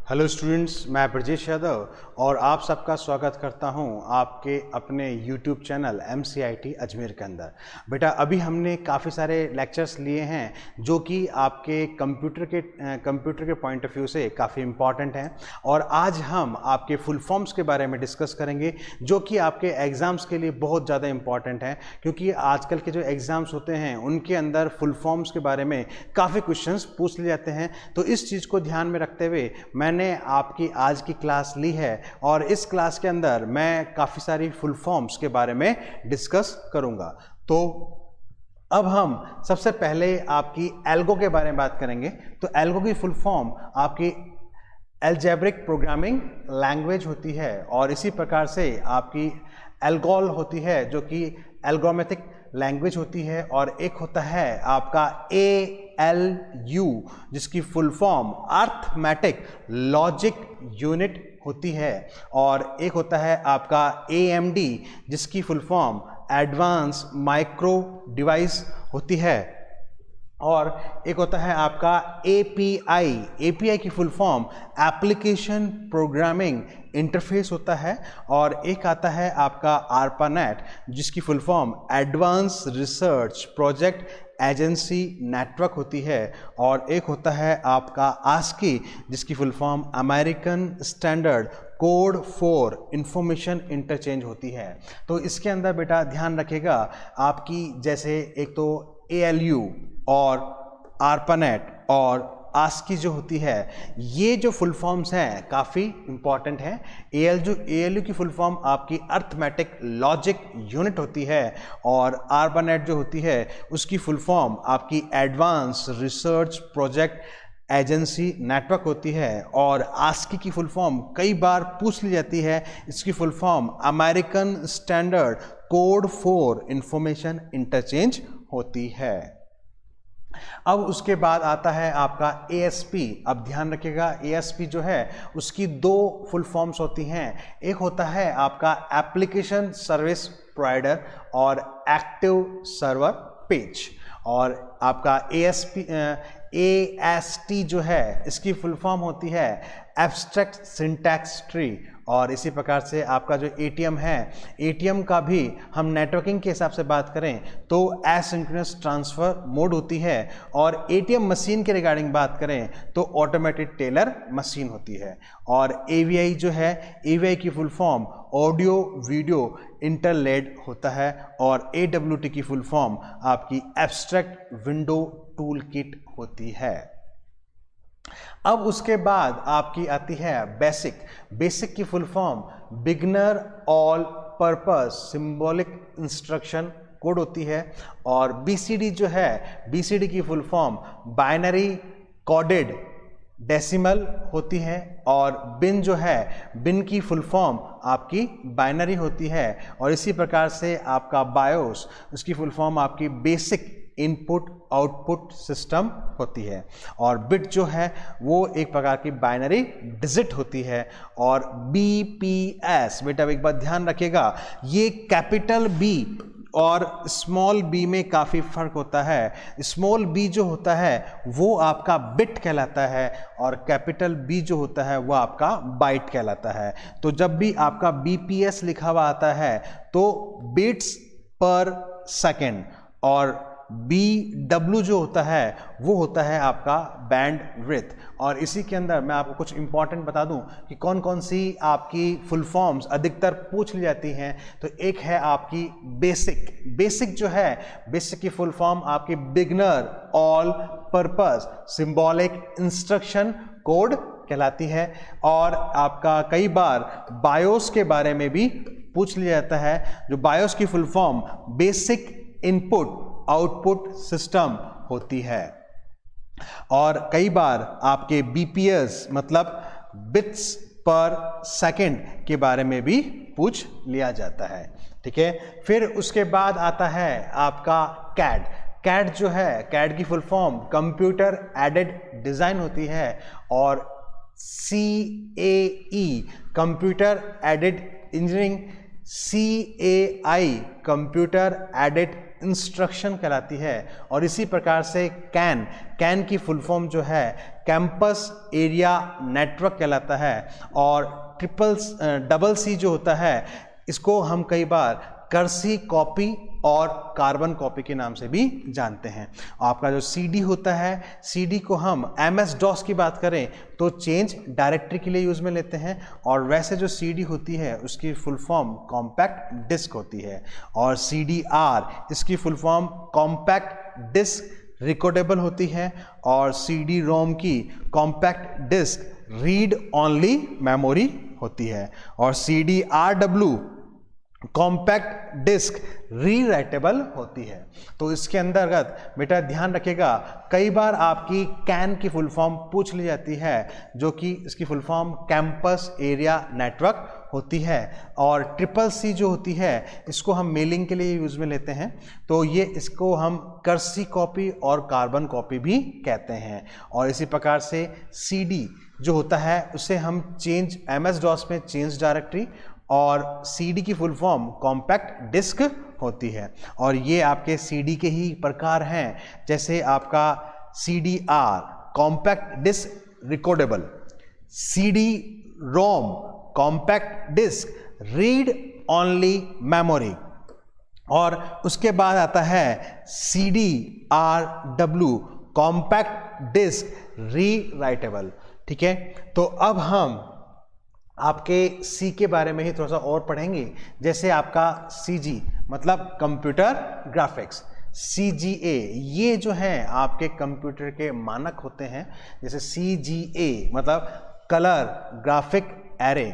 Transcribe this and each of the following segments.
Hello students, मैं ब्रजेश यादव और आप सबका स्वागत करता हूं आपके अपने यूट्यूब चैनल MCIT अजमेर के अंदर। बेटा अभी हमने काफ़ी सारे लेक्चर्स लिए हैं जो कि आपके कंप्यूटर के पॉइंट ऑफ व्यू से काफ़ी इम्पॉर्टेंट हैं और आज हम आपके फुल फॉर्म्स के बारे में डिस्कस करेंगे जो कि आपके एग्ज़ाम्स के लिए बहुत ज़्यादा इम्पॉर्टेंट हैं, क्योंकि आजकल के जो एग्ज़ाम्स होते हैं उनके अंदर फुल फॉर्म्स के बारे में काफ़ी क्वेश्चंस पूछ लिए जाते हैं। तो इस चीज़ को ध्यान में रखते हुए मैंने आपकी आज की क्लास ली है और इस क्लास के अंदर मैं काफ़ी सारी फुल फॉर्म्स के बारे में डिस्कस करूंगा। तो अब हम सबसे पहले आपकी एल्गो के बारे में बात करेंगे। तो एल्गो की फुल फॉर्म आपकी एल्जेब्रिक प्रोग्रामिंग लैंग्वेज होती है और इसी प्रकार से आपकी एल्गोल होती है जो कि एल्गोरिथमिक लैंग्वेज होती है, और एक होता है आपका ALU जिसकी full form arithmetic logic unit होती है, और एक होता है आपका AMD जिसकी full form advance micro device होती है, और एक होता है आपका API की full form application programming interface होता है, और एक आता है आपका ARPANET जिसकी full form advance research project agency network होती है, और एक होता है आपका ASCII जिसकी full form American standard code for information interchange होती है। तो इसके अंदर बेटा ध्यान रखेगा आपकी जैसे एक तो ALU और ARPANET और ASCII जो होती है, ये जो फुल फॉर्म्स हैं काफ़ी इंपॉर्टेंट हैं। ALU की फुल फॉर्म आपकी अर्थमेटिक लॉजिक यूनिट होती है, और ARPANET जो होती है उसकी फुल फॉर्म आपकी advance research project agency network होती है, और ASCII की फुल फॉर्म कई बार पूछ ली जाती है, इसकी full form American standard code for information interchange होती है। अब उसके बाद आता है आपका ASP। अब ध्यान रखिएगा ASP जो है उसकी दो फुल फॉर्म्स होती हैं, एक होता है आपका एप्लीकेशन सर्विस प्रोवाइडर और एक्टिव सर्वर पेज, और आपका AST जो है इसकी फुल फॉर्म होती है एब्स्ट्रैक्ट सिंटैक्स ट्री, और इसी प्रकार से आपका जो ATM है, ATM का भी हम नेटवर्किंग के हिसाब से बात करें तो एसिंक्रोनस ट्रांसफ़र मोड होती है, और ATM मशीन के रिगार्डिंग बात करें तो ऑटोमेटेड टेलर मशीन होती है, और AVI जो है AVI की फुल फॉर्म ऑडियो वीडियो इंटरलेड होता है, और AWT की फुल फॉर्म आपकी एब्स्ट्रैक्ट विंडो टूल किट होती है। अब उसके बाद आपकी आती है बेसिक की full form beginner all purpose symbolic instruction code होती है, और BCD जो है BCD की full form binary coded decimal होती है, और बिन जो है बिन की फुल फॉर्म आपकी बाइनरी होती है, और इसी प्रकार से आपका बायोस उसकी फुल फॉर्म आपकी बेसिक इनपुट आउटपुट सिस्टम होती है, और बिट जो है वो एक प्रकार की बाइनरी डिजिट होती है, और BPS बेटा एक बात ध्यान रखिएगा, ये कैपिटल B और स्मॉल b में काफ़ी फ़र्क होता है। स्मॉल b जो होता है वो आपका बिट कहलाता है, और कैपिटल B जो होता है वो आपका बाइट कहलाता है। तो जब भी आपका BPS लिखा हुआ आता है तो बिट्स पर सेकेंड, और BW जो होता है वो होता है आपका बैंड विड्थ। और इसी के अंदर मैं आपको कुछ इंपॉर्टेंट बता दूं कि कौन कौन सी आपकी फुल फॉर्म्स अधिकतर पूछ ली जाती हैं। तो एक है आपकी बेसिक जो है बेसिक की फुल फॉर्म आपकी beginner all purpose symbolic instruction code कहलाती है, और आपका कई बार बायोस के बारे में भी पूछ लिया जाता है, जो बायोस की full form basic input output system होती है, और कई बार आपके BPS मतलब बिट्स पर सेकेंड के बारे में भी पूछ लिया जाता है। ठीक है, फिर उसके बाद आता है आपका CAD जो है CAD की full form computer aided design होती है, और CAE computer aided engineering CAI computer aided instruction कहलाती है। और इसी प्रकार से कैन की फुल फॉर्म जो है कैंपस एरिया नेटवर्क कहलाता है। और डबल सी जो होता है इसको हम कई बार कर्सी कॉपी और कार्बन कॉपी के नाम से भी जानते हैं। आपका जो CD होता है, CD को हम MS DOS की बात करें तो चेंज डायरेक्टरी के लिए यूज में लेते हैं। और वैसे जो CD होती है उसकी फुल फॉर्म कॉम्पैक्ट डिस्क होती है। और CDR इसकी full form compact disc recordable होती है। और CD-ROM की compact disc read only memory होती है। और CDRW कॉम्पैक्ट डिस्क रीराइटेबल होती है। तो इसके अंतर्गत बेटा ध्यान रखिएगा, कई बार आपकी कैन की फुल फॉर्म पूछ ली जाती है जो कि इसकी full form campus area network होती है। और CCC जो होती है इसको हम मेलिंग के लिए यूज में लेते हैं। तो ये इसको हम कर्सी कॉपी और कार्बन कॉपी भी कहते हैं। और इसी प्रकार से CD जो होता है उसे हम चेंज MS DOS में चेंज डायरेक्टरी, और CD की फुल फॉर्म कॉम्पैक्ट डिस्क होती है। और ये आपके CD के ही प्रकार हैं, जैसे आपका CDR compact disc recordable, CD-ROM compact disc read only memory, और उसके बाद आता है CDRW कॉम्पैक्ट डिस्क रीराइटेबल। ठीक है, तो अब हम आपके C के बारे में ही थोड़ा सा और पढ़ेंगे। जैसे आपका CG मतलब कंप्यूटर ग्राफिक्स, CGA ये जो है आपके कंप्यूटर के मानक होते हैं। जैसे CGA मतलब कलर ग्राफिक एरे,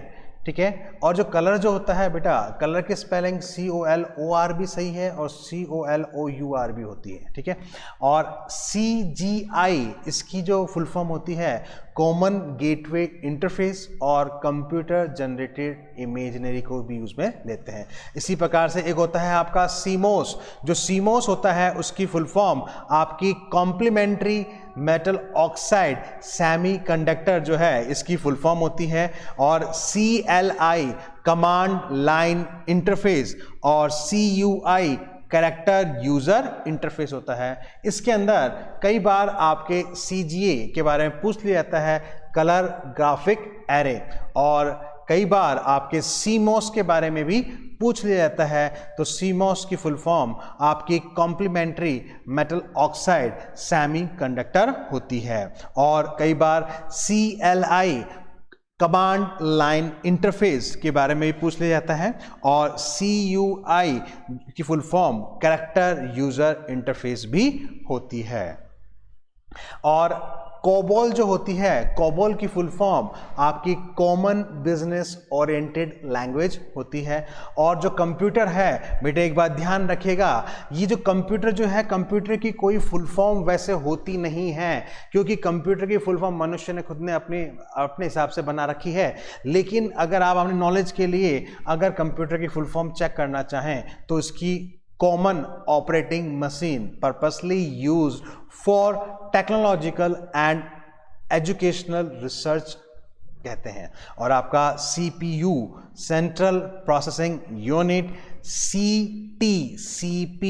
ठीक है। और जो कलर जो होता है बेटा, कलर की स्पेलिंग COLOR भी सही है और COLOUR भी होती है, ठीक है। और CGI इसकी जो फुल फॉर्म होती है कॉमन गेटवे इंटरफेस, और कंप्यूटर जनरेटेड इमेजनरी को भी यूज में लेते हैं। इसी प्रकार से एक होता है आपका CMOS, जो CMOS होता है उसकी फुल फॉर्म आपकी कॉम्प्लीमेंट्री मेटल ऑक्साइड सेमीकंडक्टर जो है इसकी फुल फॉर्म होती है। और CLI कमांड लाइन इंटरफेस, और CUI कैरेक्टर यूजर इंटरफेस होता है। इसके अंदर कई बार आपके CGA के बारे में पूछ लिया जाता है, कलर ग्राफिक एरे, और कई बार आपके CMOS के बारे में भी पूछ लिया जाता है। तो CMOS की फुल फॉर्म आपकी कॉम्प्लीमेंट्री मेटल ऑक्साइड सेमीकंडक्टर होती है। और कई बार CLI कमांड लाइन इंटरफेस के बारे में भी पूछ लिया जाता है। और CUI की full form character user interface भी होती है। और कोबोल जो होती है, कोबोल की फुल फॉर्म आपकी कॉमन बिजनेस ओरिएंटेड लैंग्वेज होती है। और जो कंप्यूटर है बेटे, एक बात ध्यान रखिएगा, ये जो कंप्यूटर जो है, कंप्यूटर की कोई फुल फॉर्म वैसे होती नहीं है, क्योंकि कंप्यूटर की फुल फॉर्म मनुष्य ने खुद ने अपने हिसाब से बना रखी है। लेकिन अगर आप अपने नॉलेज के लिए अगर कंप्यूटर की फुल फॉर्म चेक करना चाहें तो इसकी common operating machine purposely used for technological and educational research कहते हैं। और आपका CPU central processing unit, CTCP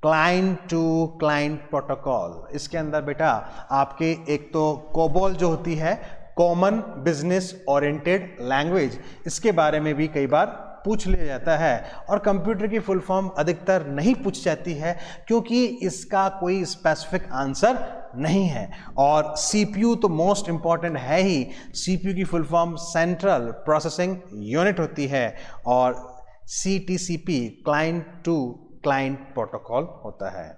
client to client protocol, इसके अंदर बेटा आपके एक तो कोबोल जो होती है कॉमन बिजनेस ओरिएंटेड लैंग्वेज, इसके बारे में भी कई बार पूछ लिया जाता है। और कंप्यूटर की फुल फॉर्म अधिकतर नहीं पूछ जाती है क्योंकि इसका कोई स्पेसिफिक आंसर नहीं है। और CPU तो मोस्ट इंपॉर्टेंट है ही, CPU की full form central processing unit होती है। और CTCP client to client protocol होता है।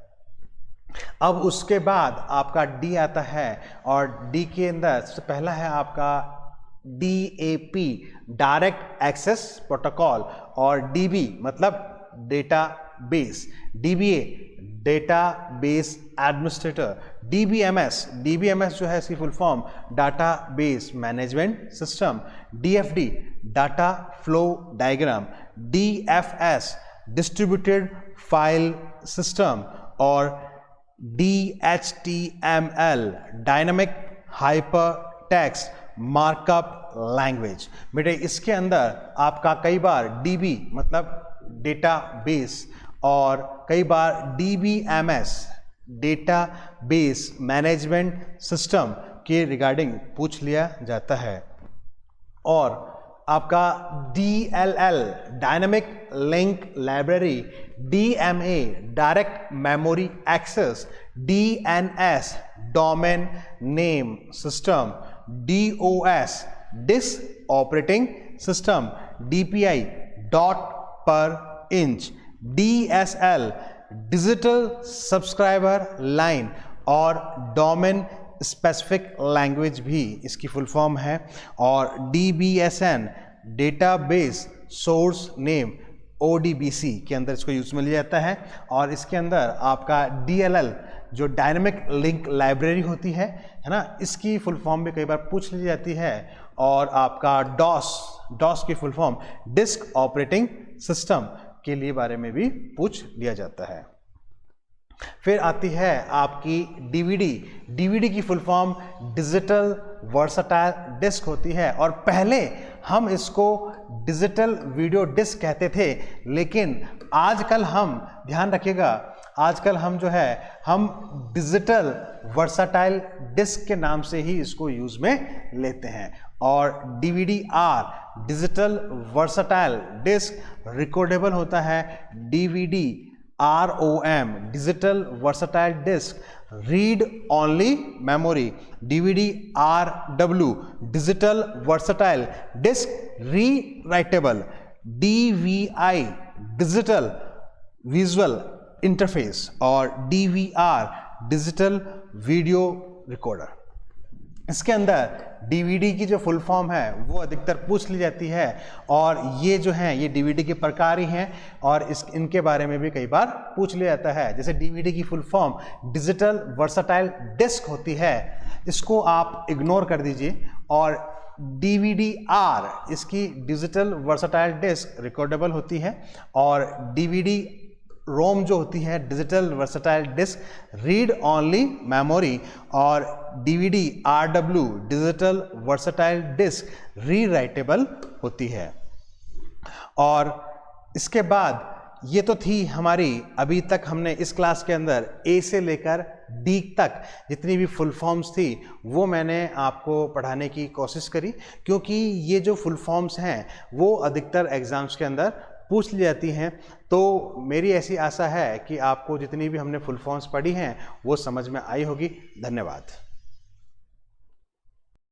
अब उसके बाद आपका D आता है, और D के अंदर सबसे पहला है आपका DAP डायरेक्ट एक्सेस प्रोटोकॉल, और DB मतलब data base, DBA data base administrator, DBMS जो है इसकी full form data base management system, DFD data flow diagram, DFS distributed file system, और DHTML dynamic hyper text markup language. बेटे इसके अंदर आपका कई बार DB मतलब डेटाबेस और कई बार DBMS डेटाबेस मैनेजमेंट सिस्टम के रिगार्डिंग पूछ लिया जाता है। और आपका DLL dynamic link library, DMA direct memory access, DNS domain name system, DOS disk operating system, DPI dot per inch, DSL digital subscriber line और डोमेन स्पेसिफिक लैंग्वेज भी इसकी फुल फॉर्म है। और DBSN database source name ODBC के अंदर इसको use में लिया जाता है। और इसके अंदर आपका DLL जो डायनेमिक लिंक लाइब्रेरी होती है ना, इसकी फुल फॉर्म भी कई बार पूछ ली जाती है। और आपका DOS की full form disc operating system के लिए बारे में भी पूछ लिया जाता है। फिर आती है आपकी DVD की full form digital versatile disc होती है। और पहले हम इसको डिजिटल वीडियो डिस्क कहते थे, लेकिन आजकल हम ध्यान रखिएगा, आजकल हम जो है हम डिजिटल वर्सटाइल डिस्क के नाम से ही इसको यूज में लेते हैं। और DVD-R digital versatile disc recordable होता है। DVD-ROM digital versatile disc read only memory, DVD-RW digital versatile disc rewritable, DVI digital visual interface और DVR डिजिटल वीडियो रिकॉर्डर। इसके अंदर DVD की जो फुल फॉर्म है वो अधिकतर पूछ ली जाती है। और ये जो हैं ये DVD के प्रकार ही हैं और इनके बारे में भी कई बार पूछ लिया जाता है। जैसे DVD की full form digital versatile disc होती है, इसको आप इग्नोर कर दीजिए। और DVD-R इसकी डिजिटल वर्सटाइल डिस्क रिकॉर्डेबल होती है। और DVD-ROM जो होती है digital versatile disc read only memory. और DVD-RW digital versatile disc rewritable होती है। और इसके बाद ये तो थी हमारी, अभी तक हमने इस क्लास के अंदर A से लेकर D तक जितनी भी फुल फॉर्म्स थी वो मैंने आपको पढ़ाने की कोशिश करी, क्योंकि ये जो फुल फॉर्म्स हैं वो अधिकतर एग्जाम्स के अंदर पूछ ली जाती हैं। तो मेरी ऐसी आशा है कि आपको जितनी भी हमने फुल फॉर्म्स पढ़ी हैं वो समझ में आई होगी। धन्यवाद।